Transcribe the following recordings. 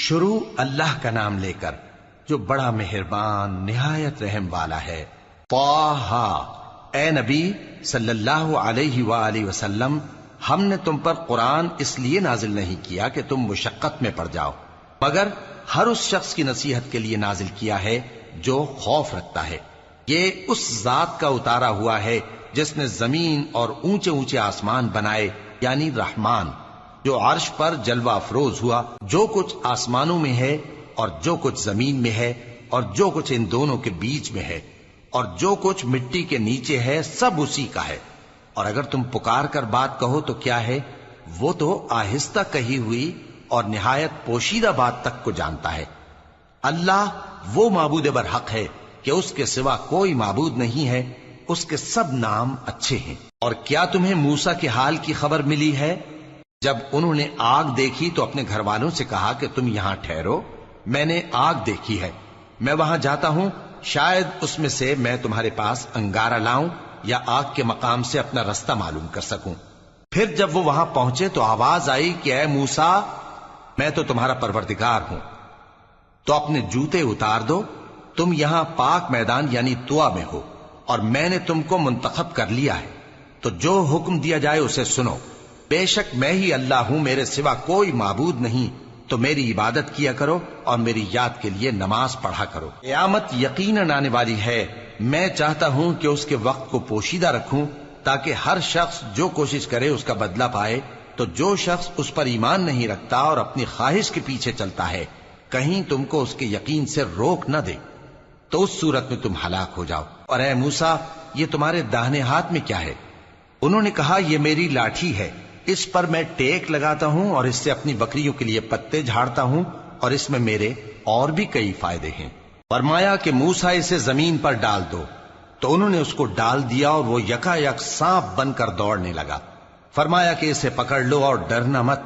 شروع اللہ کا نام لے کر جو بڑا مہربان نہایت رحم والا ہے۔ طٰہٰ، اے نبی صلی اللہ علیہ وآلہ وسلم، ہم نے تم پر قرآن اس لیے نازل نہیں کیا کہ تم مشقت میں پڑ جاؤ، مگر ہر اس شخص کی نصیحت کے لیے نازل کیا ہے جو خوف رکھتا ہے۔ یہ اس ذات کا اتارا ہوا ہے جس نے زمین اور اونچے اونچے آسمان بنائے، یعنی رحمان، جو عرش پر جلوہ افروز ہوا۔ جو کچھ آسمانوں میں ہے اور جو کچھ زمین میں ہے اور جو کچھ ان دونوں کے بیچ میں ہے اور جو کچھ مٹی کے نیچے ہے، سب اسی کا ہے۔ اور اگر تم پکار کر بات کہو تو کیا ہے، وہ تو آہستہ کہی ہوئی اور نہایت پوشیدہ بات تک کو جانتا ہے۔ اللہ وہ معبود برحق ہے کہ اس کے سوا کوئی معبود نہیں ہے، اس کے سب نام اچھے ہیں۔ اور کیا تمہیں موسیٰ کے حال کی خبر ملی ہے؟ جب انہوں نے آگ دیکھی تو اپنے گھر والوں سے کہا کہ تم یہاں ٹھہرو، میں نے آگ دیکھی ہے، میں وہاں جاتا ہوں، شاید اس میں سے میں تمہارے پاس انگارہ لاؤں یا آگ کے مقام سے اپنا رستہ معلوم کر سکوں۔ پھر جب وہ وہاں پہنچے تو آواز آئی کہ اے موسیٰ، میں تو تمہارا پروردگار ہوں، تو اپنے جوتے اتار دو، تم یہاں پاک میدان یعنی طویٰ میں ہو، اور میں نے تم کو منتخب کر لیا ہے، تو جو حکم دیا جائے اسے سنو۔ بے شک میں ہی اللہ ہوں، میرے سوا کوئی معبود نہیں، تو میری عبادت کیا کرو اور میری یاد کے لیے نماز پڑھا کرو۔ قیامت یقیناً آنے والی ہے، میں چاہتا ہوں کہ اس کے وقت کو پوشیدہ رکھوں تاکہ ہر شخص جو کوشش کرے اس کا بدلہ پائے۔ تو جو شخص اس پر ایمان نہیں رکھتا اور اپنی خواہش کے پیچھے چلتا ہے، کہیں تم کو اس کے یقین سے روک نہ دے، تو اس صورت میں تم ہلاک ہو جاؤ۔ اور اے موسیٰ، یہ تمہارے داہنے ہاتھ میں کیا ہے؟ انہوں نے کہا، یہ میری لاٹھی ہے، اس پر میں ٹیک لگاتا ہوں اور اس سے اپنی بکریوں کے لیے پتے جھاڑتا ہوں، اور اس میں میرے اور بھی کئی فائدے ہیں۔ فرمایا کہ موسیٰ اسے زمین پر ڈال دو، تو انہوں نے اس کو ڈال دیا اور وہ یکا یک سانپ بن کر دوڑنے لگا۔ فرمایا کہ اسے پکڑ لو اور ڈرنا مت،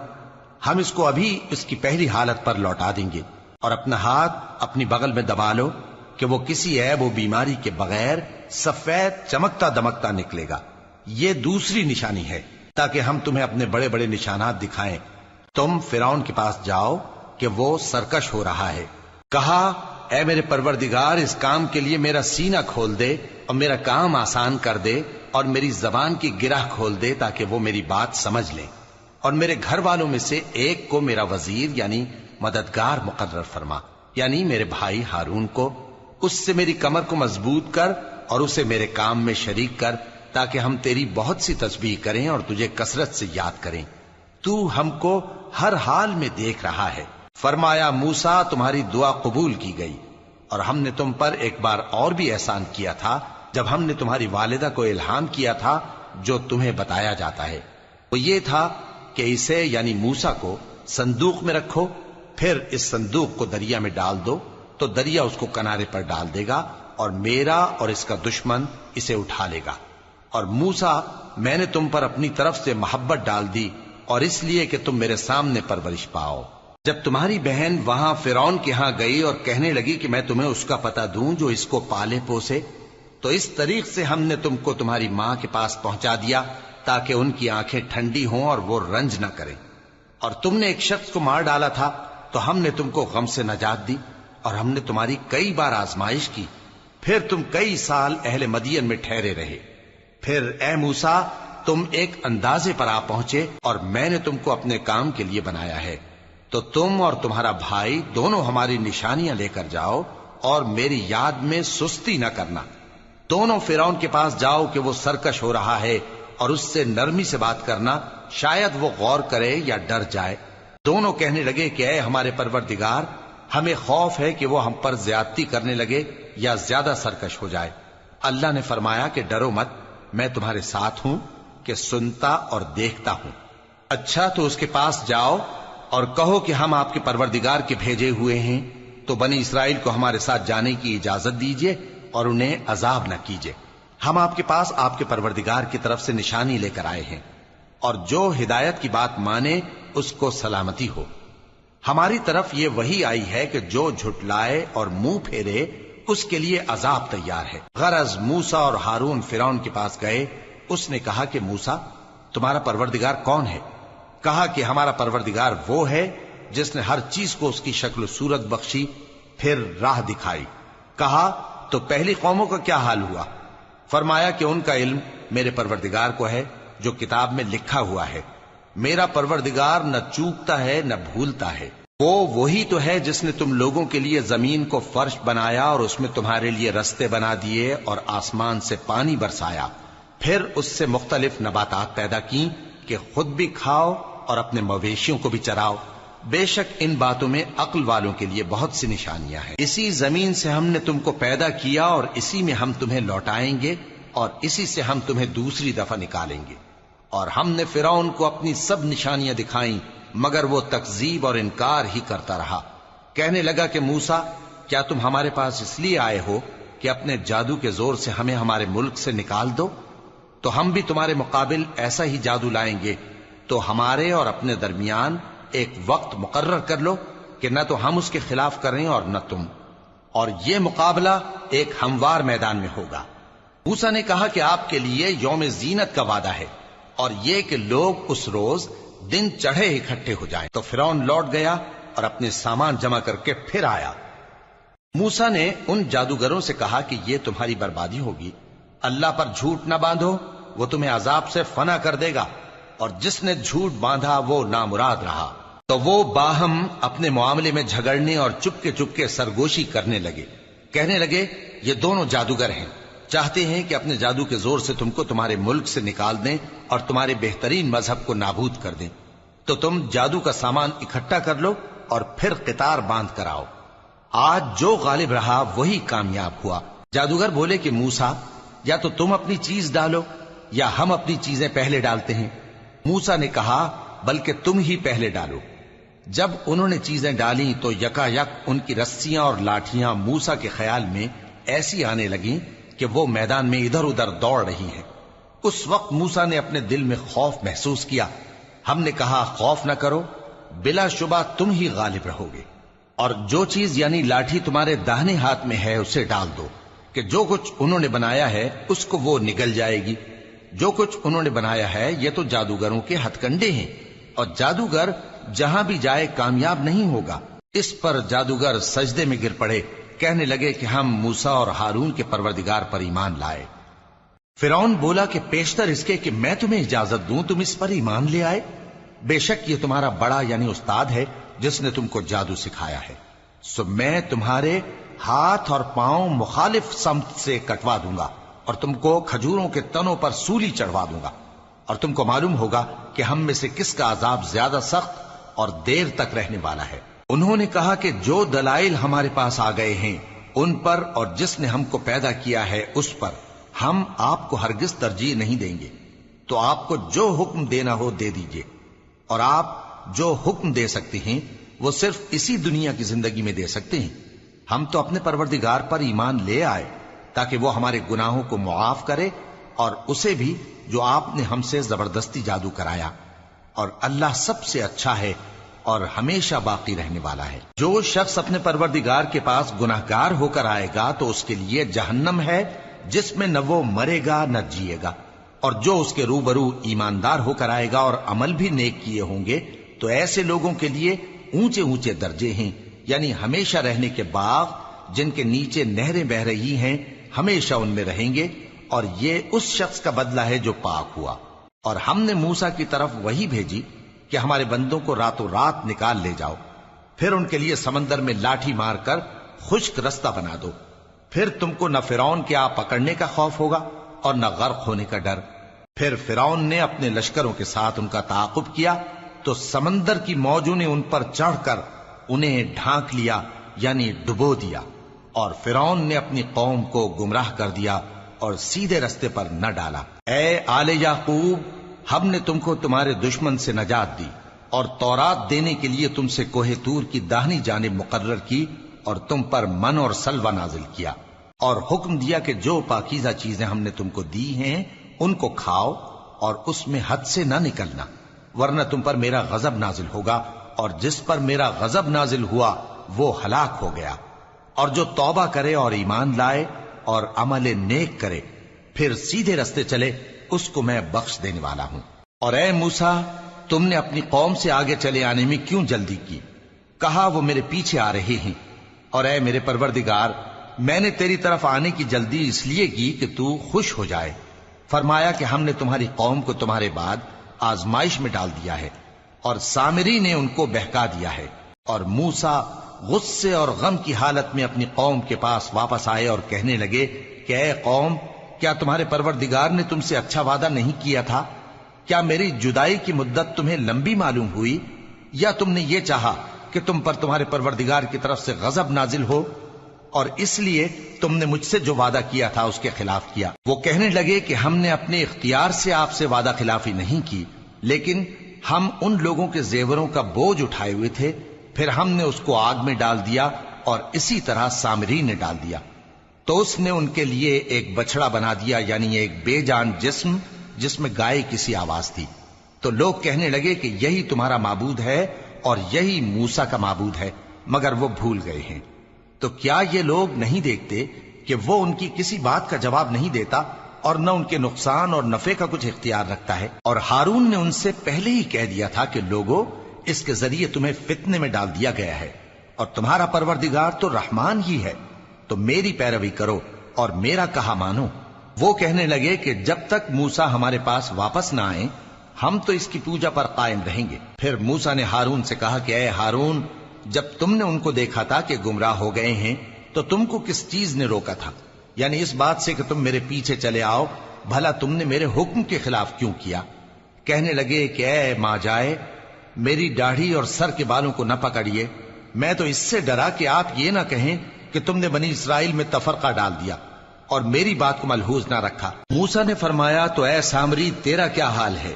ہم اس کو ابھی اس کی پہلی حالت پر لوٹا دیں گے، اور اپنا ہاتھ اپنی بغل میں دبا لو کہ وہ کسی عیب و بیماری کے بغیر سفید چمکتا دمکتا نکلے گا۔ یہ دوسری نشانی ہے تاکہ ہم تمہیں اپنے بڑے بڑے نشانات دکھائیں۔ تم فرعون کے پاس جاؤ کہ وہ سرکش ہو رہا ہے۔ کہا، اے میرے پروردگار، اس کام کے لیے میرا سینہ کھول دے اور میرا کام آسان کر دے، اور میری زبان کی گرہ کھول دے تاکہ وہ میری بات سمجھ لیں، اور میرے گھر والوں میں سے ایک کو میرا وزیر یعنی مددگار مقرر فرما، یعنی میرے بھائی ہارون کو۔ اس سے میری کمر کو مضبوط کر اور اسے میرے کام میں شریک کر، تاکہ ہم تیری بہت سی تسبیح کریں اور تجھے کثرت سے یاد کریں، تو ہم کو ہر حال میں دیکھ رہا ہے۔ فرمایا، موسیٰ، تمہاری دعا قبول کی گئی، اور ہم نے تم پر ایک بار اور بھی احسان کیا تھا جب ہم نے تمہاری والدہ کو الہام کیا تھا جو تمہیں بتایا جاتا ہے۔ وہ یہ تھا کہ اسے یعنی موسیٰ کو صندوق میں رکھو، پھر اس صندوق کو دریا میں ڈال دو، تو دریا اس کو کنارے پر ڈال دے گا، اور میرا اور اس کا دشمن اسے اٹھا لے گا۔ اور موسیٰ، میں نے تم پر اپنی طرف سے محبت ڈال دی، اور اس لیے کہ تم میرے سامنے پرورش پاؤ۔ جب تمہاری بہن وہاں فرعون کے ہاں گئی اور کہنے لگی کہ میں تمہیں اس کا پتہ دوں جو اس کو پالے پوسے، تو اس طریق سے ہم نے تم کو تمہاری ماں کے پاس پہنچا دیا تاکہ ان کی آنکھیں ٹھنڈی ہوں اور وہ رنج نہ کریں۔ اور تم نے ایک شخص کو مار ڈالا تھا تو ہم نے تم کو غم سے نجات دی، اور ہم نے تمہاری کئی بار آزمائش کی، پھر تم کئی سال اہل مدین میں ٹھہرے رہے۔ پھر اے موسیٰ، تم ایک اندازے پر آ پہنچے اور میں نے تم کو اپنے کام کے لیے بنایا ہے، تو تم اور تمہارا بھائی دونوں ہماری نشانیاں لے کر جاؤ اور میری یاد میں سستی نہ کرنا۔ دونوں فرعون کے پاس جاؤ کہ وہ سرکش ہو رہا ہے، اور اس سے نرمی سے بات کرنا، شاید وہ غور کرے یا ڈر جائے۔ دونوں کہنے لگے کہ اے ہمارے پروردگار، ہمیں خوف ہے کہ وہ ہم پر زیادتی کرنے لگے یا زیادہ سرکش ہو جائے۔ اللہ نے فرمایا کہ ڈرو مت، میں تمہارے ساتھ ہوں کہ سنتا اور دیکھتا ہوں۔ اچھا، تو اس کے پاس جاؤ اور کہو کہ ہم آپ کے پروردگار کے بھیجے ہوئے ہیں، تو بنی اسرائیل کو ہمارے ساتھ جانے کی اجازت دیجیے اور انہیں عذاب نہ کیجیے۔ ہم آپ کے پاس آپ کے پروردگار کی طرف سے نشانی لے کر آئے ہیں، اور جو ہدایت کی بات مانے اس کو سلامتی ہو۔ ہماری طرف یہ وحی آئی ہے کہ جو جھٹلائے اور منہ پھیرے اس کے لیے عذاب تیار ہے۔ غرض موسیٰ اور ہارون فرعون کے پاس گئے، اس نے کہا کہ موسیٰ، تمہارا پروردگار کون ہے؟ کہا کہ ہمارا پروردگار وہ ہے جس نے ہر چیز کو اس کی شکل و صورت بخشی، پھر راہ دکھائی۔ کہا تو پہلی قوموں کا کیا حال ہوا؟ فرمایا کہ ان کا علم میرے پروردگار کو ہے جو کتاب میں لکھا ہوا ہے۔ میرا پروردگار نہ چوکتا ہے نہ بھولتا ہے۔ وہ وہی تو ہے جس نے تم لوگوں کے لیے زمین کو فرش بنایا اور اس میں تمہارے لیے رستے بنا دیے اور آسمان سے پانی برسایا، پھر اس سے مختلف نباتات پیدا کی کہ خود بھی کھاؤ اور اپنے مویشیوں کو بھی چراؤ۔ بے شک ان باتوں میں عقل والوں کے لیے بہت سی نشانیاں ہیں۔ اسی زمین سے ہم نے تم کو پیدا کیا اور اسی میں ہم تمہیں لوٹائیں گے اور اسی سے ہم تمہیں دوسری دفعہ نکالیں گے۔ اور ہم نے فرعون کو اپنی سب نشانیاں دکھائیں، مگر وہ تکذیب اور انکار ہی کرتا رہا۔ کہنے لگا کہ موسیٰ، کیا تم ہمارے پاس اس لیے آئے ہو کہ اپنے جادو کے زور سے ہمیں ہمارے ملک سے نکال دو؟ تو ہم بھی تمہارے مقابل ایسا ہی جادو لائیں گے، تو ہمارے اور اپنے درمیان ایک وقت مقرر کر لو کہ نہ تو ہم اس کے خلاف کریں اور نہ تم، اور یہ مقابلہ ایک ہموار میدان میں ہوگا۔ موسیٰ نے کہا کہ آپ کے لیے یوم زینت کا وعدہ ہے، اور یہ کہ لوگ اس روز دن چڑھے اکٹھے ہو جائیں۔ تو فرعون لوٹ گیا اور اپنے سامان جمع کر کے پھر آیا۔ موسیٰ نے ان جادوگروں سے کہا کہ یہ تمہاری بربادی ہوگی، اللہ پر جھوٹ نہ باندھو، وہ تمہیں عذاب سے فنا کر دے گا، اور جس نے جھوٹ باندھا وہ نامراد رہا۔ تو وہ باہم اپنے معاملے میں جھگڑنے اور چپکے سرگوشی کرنے لگے۔ کہنے لگے یہ دونوں جادوگر ہیں، چاہتے ہیں کہ اپنے جادو کے زور سے تم کو تمہارے ملک سے نکال دیں اور تمہارے بہترین مذہب کو نابود کر دیں۔ تو تم جادو کا سامان اکٹھا کر لو اور پھر قطار باندھ کر آؤ۔ آج جو غالب رہا وہی کامیاب ہوا۔ جادوگر بولے کہ موسیٰ، یا تو تم اپنی چیز ڈالو یا ہم اپنی چیزیں پہلے ڈالتے ہیں۔ موسیٰ نے کہا بلکہ تم ہی پہلے ڈالو۔ جب انہوں نے چیزیں ڈالیں تو یکا یک ان کی رسیاں اور لاٹھیاں موسیٰ کے خیال میں ایسی آنے لگیں کہ وہ میدان میں ادھر ادھر دوڑ رہی ہیں۔ اس وقت موسیٰ نے اپنے دل میں خوف محسوس کیا۔ ہم نے کہا خوف نہ کرو، بلا شبہ تم ہی غالب رہو گے، اور جو چیز یعنی لاٹھی تمہارے داہنے ہاتھ میں ہے اسے ڈال دو کہ جو کچھ انہوں نے بنایا ہے اس کو وہ نگل جائے گی۔ جو کچھ انہوں نے بنایا ہے یہ تو جادوگروں کے ہتھ کنڈے ہیں، اور جادوگر جہاں بھی جائے کامیاب نہیں ہوگا۔ اس پر جادوگر سجدے میں گر پڑے، کہنے لگے کہ ہم موسیٰ اور ہارون کے پروردگار پر ایمان لائے۔ فرعون بولا کہ پیشتر اس کے کہ میں تمہیں اجازت دوں تم اس پر ایمان لے آئے؟ بے شک یہ تمہارا بڑا یعنی استاد ہے جس نے تم کو جادو سکھایا ہے، سو میں تمہارے ہاتھ اور پاؤں مخالف سمت سے کٹوا دوں گا اور تم کو کھجوروں کے تنوں پر سولی چڑھوا دوں گا، اور تم کو معلوم ہوگا کہ ہم میں سے کس کا عذاب زیادہ سخت اور دیر تک رہنے والا ہے۔ انہوں نے کہا کہ جو دلائل ہمارے پاس آ گئے ہیں ان پر اور جس نے ہم کو پیدا کیا ہے اس پر ہم آپ کو ہرگز ترجیح نہیں دیں گے، تو آپ کو جو حکم دینا ہو دے دیجئے، اور آپ جو حکم دے سکتے ہیں وہ صرف اسی دنیا کی زندگی میں دے سکتے ہیں۔ ہم تو اپنے پروردگار پر ایمان لے آئے تاکہ وہ ہمارے گناہوں کو معاف کرے اور اسے بھی جو آپ نے ہم سے زبردستی جادو کرایا، اور اللہ سب سے اچھا ہے اور ہمیشہ باقی رہنے والا ہے۔ جو شخص اپنے پروردگار کے پاس گناہگار ہو کر آئے گا تو اس کے لیے جہنم ہے جس میں نہ وہ مرے گا نہ جیے گا، اور جو اس کے روبرو ایماندار ہو کر آئے گا اور عمل بھی نیک کیے ہوں گے تو ایسے لوگوں کے لیے اونچے اونچے درجے ہیں، یعنی ہمیشہ رہنے کے باغ جن کے نیچے نہریں بہ رہی ہیں، ہمیشہ ان میں رہیں گے، اور یہ اس شخص کا بدلہ ہے جو پاک ہوا۔ اور ہم نے موسیٰ کی طرف وہی بھیجی کہ ہمارے بندوں کو راتوں رات نکال لے جاؤ، پھر ان کے لیے سمندر میں لاٹھی مار کر خشک رستہ بنا دو، پھر تم کو نہ فرعون کے آ پکڑنے کا خوف ہوگا اور نہ غرق ہونے کا ڈر۔ پھر فرعون نے اپنے لشکروں کے ساتھ ان کا تعاقب کیا تو سمندر کی موجوں نے ان پر چڑھ کر انہیں ڈھانک لیا یعنی ڈبو دیا، اور فرعون نے اپنی قوم کو گمراہ کر دیا اور سیدھے رستے پر نہ ڈالا۔ اے آل یعقوب، ہم نے تم کو تمہارے دشمن سے نجات دی اور تورات دینے کے لیے تم سے کوہ طور کی داہنی جانب مقرر کی، اور تم پر من اور سلوہ نازل کیا، اور حکم دیا کہ جو پاکیزہ چیزیں ہم نے تم کو دی ہیں ان کو کھاؤ اور اس میں حد سے نہ نکلنا، ورنہ تم پر میرا غضب نازل ہوگا، اور جس پر میرا غضب نازل ہوا وہ ہلاک ہو گیا۔ اور جو توبہ کرے اور ایمان لائے اور عمل نیک کرے پھر سیدھے رستے چلے اس کو میں بخش دینے والا ہوں۔ اور اے موسیٰ، تم نے اپنی قوم سے آگے چلے آنے میں کیوں جلدی کی؟ کہا وہ میرے پیچھے آ رہے ہیں، اور اے میرے پروردگار میں نے تیری طرف آنے کی جلدی اس لیے کی کہ تو خوش ہو جائے۔ فرمایا کہ ہم نے تمہاری قوم کو تمہارے بعد آزمائش میں ڈال دیا ہے، اور سامری نے ان کو بہکا دیا ہے۔ اور موسیٰ غصے اور غم کی حالت میں اپنی قوم کے پاس واپس آئے اور کہنے لگے کہ اے قوم، کیا تمہارے پروردگار نے تم سے اچھا وعدہ نہیں کیا تھا؟ کیا میری جدائی کی مدت تمہیں لمبی معلوم ہوئی، یا تم نے یہ چاہا کہ تم پر تمہارے پروردگار کی طرف سے غضب نازل ہو، اور اس لیے تم نے مجھ سے جو وعدہ کیا تھا اس کے خلاف کیا؟ وہ کہنے لگے کہ ہم نے اپنے اختیار سے آپ سے وعدہ خلافی نہیں کی، لیکن ہم ان لوگوں کے زیوروں کا بوجھ اٹھائے ہوئے تھے، پھر ہم نے اس کو آگ میں ڈال دیا، اور اسی طرح سامری نے ڈال دیا۔ تو اس نے ان کے لیے ایک بچڑا بنا دیا، یعنی ایک بے جان جسم جس میں گائے کسی آواز تھی۔ تو لوگ کہنے لگے کہ یہی تمہارا معبود ہے اور یہی موسیٰ کا معبود ہے، مگر وہ بھول گئے ہیں۔ تو کیا یہ لوگ نہیں دیکھتے کہ وہ ان کی کسی بات کا جواب نہیں دیتا، اور نہ ان کے نقصان اور نفع کا کچھ اختیار رکھتا ہے؟ اور ہارون نے ان سے پہلے ہی کہہ دیا تھا کہ لوگوں، اس کے ذریعے تمہیں فتنے میں ڈال دیا گیا ہے، اور تمہارا پروردگار تو رحمان ہی ہے، تو میری پیروی کرو اور میرا کہا مانو۔ وہ کہنے لگے کہ جب تک موسیٰ ہمارے پاس واپس نہ آئیں ہم تو اس کی پوجا پر قائم رہیں گے۔ پھر موسیٰ نے ہارون سے کہا کہ اے ہارون، جب تم نے ان کو دیکھا تھا کہ گمراہ ہو گئے ہیں تو تم کو کس چیز نے روکا تھا؟ یعنی اس بات سے کہ تم میرے پیچھے چلے آؤ، بھلا تم نے میرے حکم کے خلاف کیوں کیا؟ کہنے لگے کہ اے ماں جائے، میری داڑھی اور سر کے بالوں کو نہ پکڑیے، میں تو اس سے ڈرا کہ آپ یہ نہ کہیں کہ تم نے بنی اسرائیل میں تفرقہ ڈال دیا اور میری بات کو ملحوظ نہ رکھا۔ موسیٰ نے فرمایا تو اے سامری تیرا کیا حال ہے؟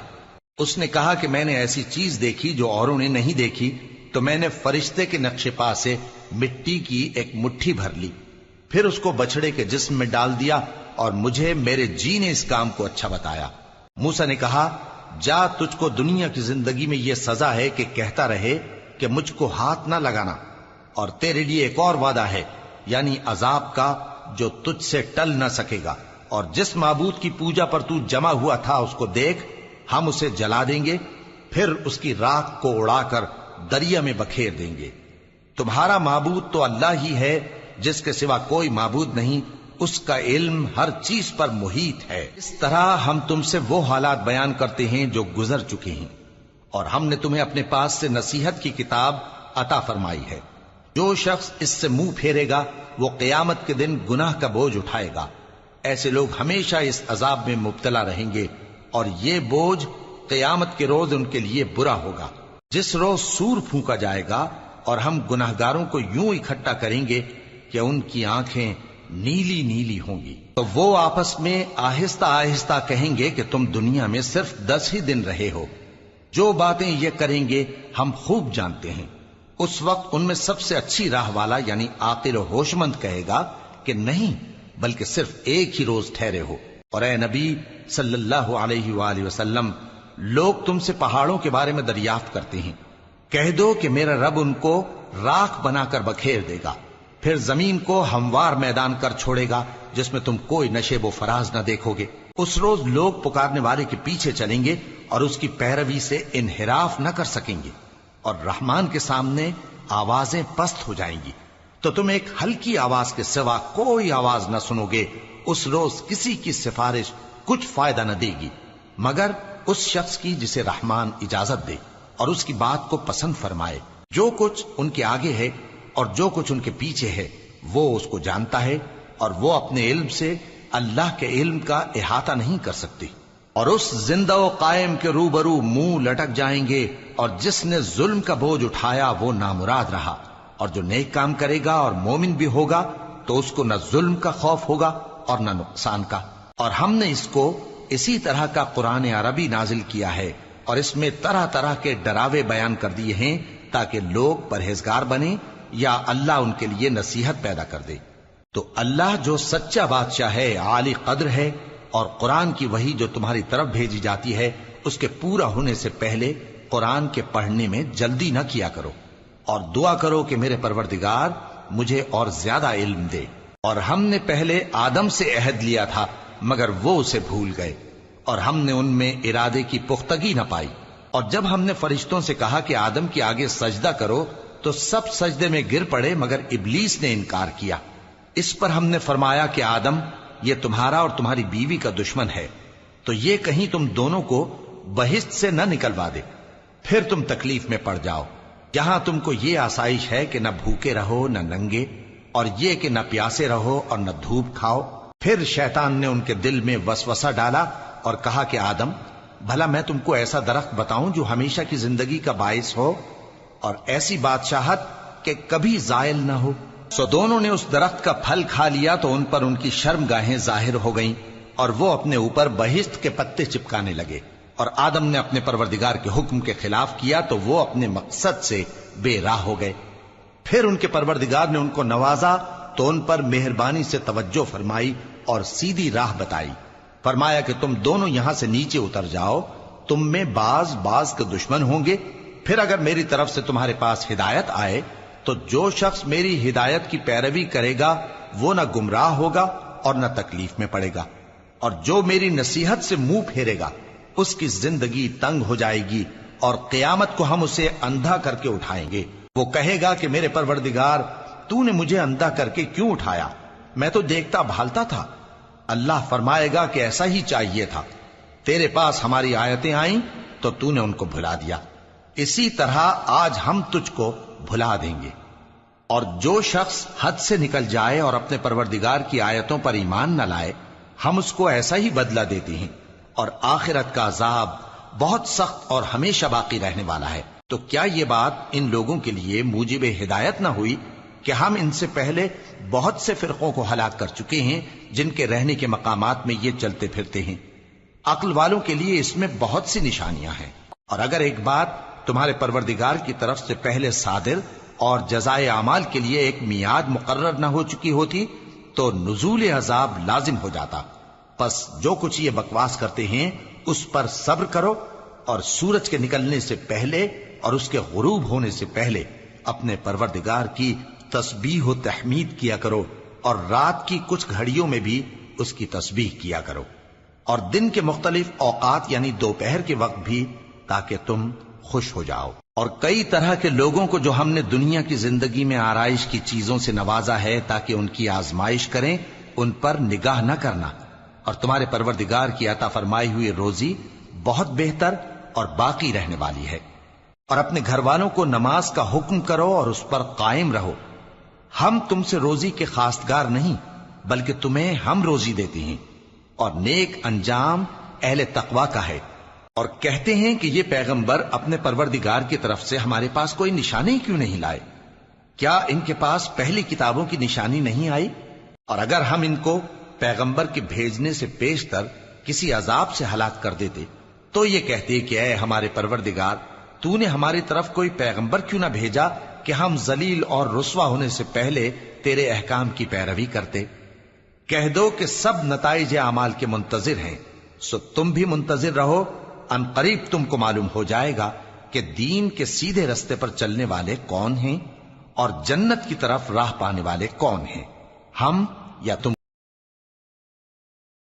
اس نے کہا کہ میں نے ایسی چیز دیکھی جو اوروں نے نہیں دیکھی، تو میں نے فرشتے کے نقش پا سے مٹی کی ایک مٹھی بھر لی، پھر اس کو بچڑے کے جسم میں ڈال دیا، اور مجھے میرے جی نے اس کام کو اچھا بتایا۔ موسیٰ نے کہا جا، تجھ کو دنیا کی زندگی میں یہ سزا ہے کہ کہتا رہے کہ مجھ کو ہاتھ نہ لگانا، اور تیرے لیے ایک اور وعدہ ہے، یعنی عذاب کا جو تجھ سے ٹل نہ سکے گا، اور جس معبود کی پوجا پر تو جمع ہوا تھا اس کو دیکھ، ہم اسے جلا دیں گے، پھر اس کی راکھ کو اڑا کر دریا میں بکھیر دیں گے۔ تمہارا معبود تو اللہ ہی ہے، جس کے سوا کوئی معبود نہیں، اس کا علم ہر چیز پر محیط ہے۔ اس طرح ہم تم سے وہ حالات بیان کرتے ہیں جو گزر چکے ہیں، اور ہم نے تمہیں اپنے پاس سے نصیحت کی کتاب عطا فرمائی ہے۔ جو شخص اس سے منہ پھیرے گا وہ قیامت کے دن گناہ کا بوجھ اٹھائے گا۔ ایسے لوگ ہمیشہ اس عذاب میں مبتلا رہیں گے، اور یہ بوجھ قیامت کے روز ان کے لیے برا ہوگا، جس روز سور پھونکا جائے گا، اور ہم گناہگاروں کو یوں اکٹھا کریں گے کہ ان کی آنکھیں نیلی نیلی ہوں گی۔ تو وہ آپس میں آہستہ آہستہ کہیں گے کہ تم دنیا میں صرف 10 ہی دن رہے ہو، جو باتیں یہ کریں گے ہم خوب جانتے ہیں۔ اس وقت ان میں سب سے اچھی راہ والا یعنی عاقل و ہوش مند کہے گا کہ نہیں، بلکہ صرف ایک ہی روز ٹھہرے ہو۔ اور اے نبی صلی اللہ علیہ وآلہ وسلم، لوگ تم سے پہاڑوں کے بارے میں دریافت کرتے ہیں، کہہ دو کہ میرا رب ان کو راکھ بنا کر بکھیر دے گا، پھر زمین کو ہموار میدان کر چھوڑے گا جس میں تم کوئی نشیب و فراز نہ دیکھو گے۔ اس روز لوگ پکارنے والے کے پیچھے چلیں گے اور اس کی پیروی سے انحراف نہ کر سکیں گے، اور رحمان کے سامنے آوازیں پست ہو جائیں گی، تو تم ایک ہلکی آواز کے سوا کوئی آواز نہ سنو گے۔ اس روز کسی کی سفارش کچھ فائدہ نہ دے گی مگر اس شخص کی جسے رحمان اجازت دے اور اس کی بات کو پسند فرمائے۔ جو کچھ ان کے آگے ہے اور جو کچھ ان کے پیچھے ہے وہ اس کو جانتا ہے، اور وہ اپنے علم سے اللہ کے علم کا احاطہ نہیں کر سکتی۔ اور اس زندہ و قائم کے روبرو منہ لٹک جائیں گے، اور جس نے ظلم کا بوجھ اٹھایا وہ نامراد رہا، اور جو نیک کام کرے گا اور مومن بھی ہوگا تو اس کو نہ ظلم کا خوف ہوگا اور نہ نقصان کا۔ اور ہم نے اس کو اسی طرح کا قرآن عربی نازل کیا ہے، اور اس میں طرح طرح کے ڈراوے بیان کر دیے ہیں تاکہ لوگ پرہیزگار بنیں یا اللہ ان کے لیے نصیحت پیدا کر دے۔ تو اللہ جو سچا بادشاہ ہے، عالی قدر ہے، اور قرآن کی وحی جو تمہاری طرف بھیجی جاتی ہے اس کے پورا ہونے سے پہلے قرآن کے پڑھنے میں جلدی نہ کیا کرو، اور دعا کرو کہ میرے پروردگار مجھے اور زیادہ علم دے۔ اور ہم نے پہلے آدم سے عہد لیا تھا مگر وہ اسے بھول گئے، اور ہم نے ان میں ارادے کی پختگی نہ پائی۔ اور جب ہم نے فرشتوں سے کہا کہ آدم کے آگے سجدہ کرو تو سب سجدے میں گر پڑے مگر ابلیس نے انکار کیا۔ اس پر ہم نے فرمایا کہ آدم، یہ تمہارا اور تمہاری بیوی کا دشمن ہے، تو یہ کہیں تم دونوں کو بہشت سے نہ نکلوا دے، پھر تم تکلیف میں پڑ جاؤ۔ یہاں تم کو یہ آسائش ہے کہ نہ بھوکے رہو نہ ننگے، اور یہ کہ نہ پیاسے رہو اور نہ دھوپ کھاؤ۔ پھر شیطان نے ان کے دل میں وسوسہ ڈالا اور کہا کہ آدم، بھلا میں تم کو ایسا درخت بتاؤں جو ہمیشہ کی زندگی کا باعث ہو اور ایسی بادشاہت کہ کبھی زائل نہ ہو؟ سو دونوں نے اس درخت کا پھل کھا لیا تو ان پر ان کی شرم گاہیں ظاہر ہو گئیں اور وہ اپنے اوپر بہشت کے پتے چپکانے لگے، اور آدم نے اپنے پروردگار کے حکم کے خلاف کیا تو وہ اپنے مقصد سے بے راہ ہو گئے۔ پھر ان کے پروردگار نے ان کو نوازا تو ان پر مہربانی سے توجہ فرمائی اور سیدھی راہ بتائی۔ فرمایا کہ تم دونوں یہاں سے نیچے اتر جاؤ، تم میں بعض کے دشمن ہوں گے، پھر اگر میری طرف سے تمہارے پاس ہدایت آئے تو جو شخص میری ہدایت کی پیروی کرے گا وہ نہ گمراہ ہوگا اور نہ تکلیف میں پڑے گا، اور جو میری نصیحت سے منہ پھیرے گا اس کی زندگی تنگ ہو جائے گی، اور قیامت کو ہم اسے اندھا کر کے اٹھائیں گے۔ وہ کہے گا کہ میرے پروردگار، تو نے مجھے اندھا کر کے کیوں اٹھایا؟ میں تو دیکھتا بھالتا تھا۔ اللہ فرمائے گا کہ ایسا ہی چاہیے تھا، تیرے پاس ہماری آیتیں آئیں تو تو نے ان کو بھلا دیا، اسی طرح آج ہم تجھ کو بھلا دیں گے۔ اور جو شخص حد سے نکل جائے اور اپنے پروردگار کی آیتوں پر ایمان نہ لائے، ہم اس کو ایسا ہی بدلہ دیتے ہیں، اور آخرت کا عذاب بہت سخت اور ہمیشہ باقی رہنے والا ہے۔ تو کیا یہ بات ان لوگوں کے لیے موجب ہدایت نہ ہوئی کہ ہم ان سے پہلے بہت سے فرقوں کو ہلاک کر چکے ہیں جن کے رہنے کے مقامات میں یہ چلتے پھرتے ہیں؟ عقل والوں کے لیے اس میں بہت سی نشانیاں ہیں۔ اور اگر ایک بات تمہارے پروردگار کی طرف سے پہلے صادر اور جزائے اعمال کے لیے ایک میعاد مقرر نہ ہو چکی ہوتی تو نزول عذاب لازم ہو جاتا۔ پس جو کچھ یہ بکواس کرتے ہیں اس پر صبر کرو، اور سورج کے نکلنے سے پہلے اور اس کے غروب ہونے سے پہلے اپنے پروردگار کی تسبیح و تحمید کیا کرو، اور رات کی کچھ گھڑیوں میں بھی اس کی تسبیح کیا کرو، اور دن کے مختلف اوقات یعنی دوپہر کے وقت بھی، تاکہ تم خوش ہو جاؤ۔ اور کئی طرح کے لوگوں کو جو ہم نے دنیا کی زندگی میں آرائش کی چیزوں سے نوازا ہے تاکہ ان کی آزمائش کریں، ان پر نگاہ نہ کرنا، اور تمہارے پروردگار کی عطا فرمائی ہوئی روزی بہت بہتر اور باقی رہنے والی ہے۔ اور اپنے گھر والوں کو نماز کا حکم کرو اور اس پر قائم رہو۔ ہم تم سے روزی کے خواستگار نہیں، بلکہ تمہیں ہم روزی دیتے ہیں، اور نیک انجام اہل تقوی کا ہے۔ اور کہتے ہیں کہ یہ پیغمبر اپنے پروردگار کی طرف سے ہمارے پاس کوئی نشانی کیوں نہیں لائے؟ کیا ان کے پاس پہلی کتابوں کی نشانی نہیں آئی؟ اور اگر ہم ان کو پیغمبر کے بھیجنے سے پیشتر کسی عذاب سے ہلاک کر دیتے تو یہ کہتے کہ اے ہمارے پروردگار، تو نے ہماری طرف کوئی پیغمبر کیوں نہ بھیجا کہ ہم ذلیل اور رسوا ہونے سے پہلے تیرے احکام کی پیروی کرتے۔ کہہ دو کہ سب نتائج اعمال کے منتظر ہیں، سو تم بھی منتظر رہو، ان قریب تم کو معلوم ہو جائے گا کہ دین کے سیدھے رستے پر چلنے والے کون ہیں اور جنت کی طرف راہ پانے والے کون ہیں، ہم یا تم